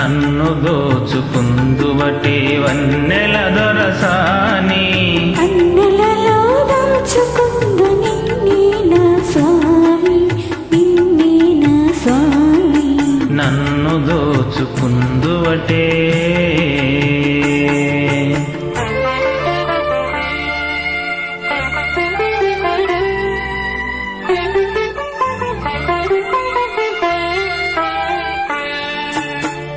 నన్ను దోచుకుందువటే వన్నెల దొరసాని అన్నెలలో దాచుకుందు నిన్నే నా స్వామి, నిన్నే నా స్వామి. నన్ను దోచుకుందువటే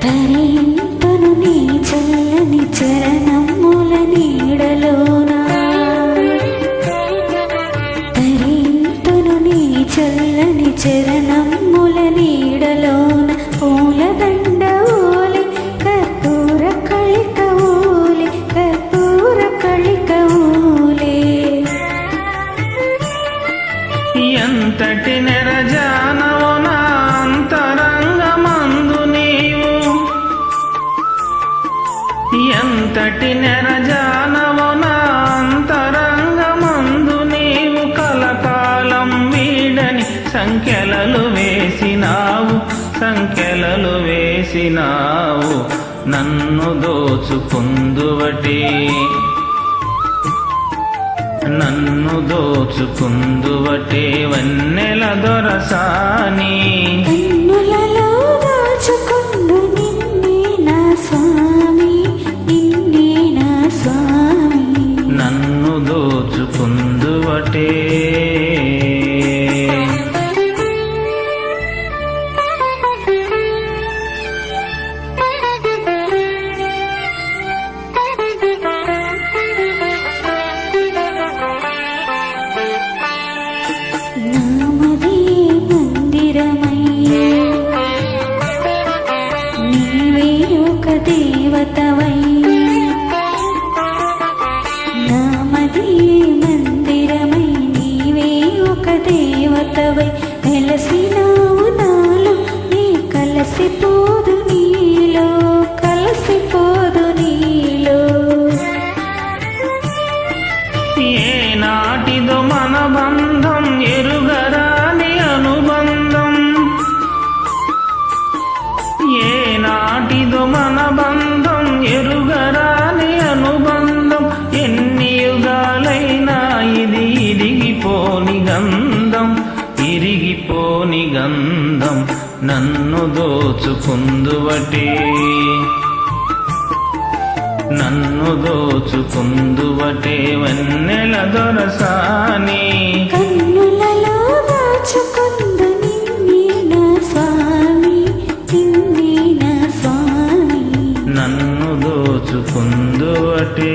తరింతును నీ చల్లని చరణముల నీడలోన, తరింతును నీ చల్లని చరణముల నీడలోన. పూలదండ ఊలి కర్పూర కళిక ఊలి, కర్పూర కళిక ఊలే. ఎంతటి నెరజానవో నా అంతరంగమందు నీవు, ఎంతటి నెరజానవో నా అంతరంగమందు నీవు. కలకాలం వీడని సంఖ్యలలు వేసినావు, సంఖ్యలలు వేసినావు. నన్ను దోచుకుందువటే, నన్ను దోచుకుందువటే వన్నెల దొరసాని. కన్నులలో దాచుకుందు నిన్నే నా స్వామి, నిన్నే నా స్వామి. నన్ను దోచుకుందువటే నామదే మందిరమై నీవే ఒక దేవతవై, నామదే మందిరమై నీవే ఒక దేవతవై. వెలసినావు నాలో నీ కలసిపోదు నీలో, కలసిపోదు నీలో. ఏనాటిదో మన బంధం ఎరుగరాని అనుబంధం, ఏనాటిదో మన బంధం ఎరుగరాని అనుబంధం. ఎన్ని యుగాలైనా ఇది ఇరిగిపోని గంధం, ఇరిగిపోని గంధం. నన్ను దోచుకుందువటే, నన్ను దోచుకుందువటే వన్నెల దొరసాని. కన్నులలో దాచుకుందు నిన్నే నా స్వామి, నిన్నే నా స్వామి. నన్ను దోచుకుందువటే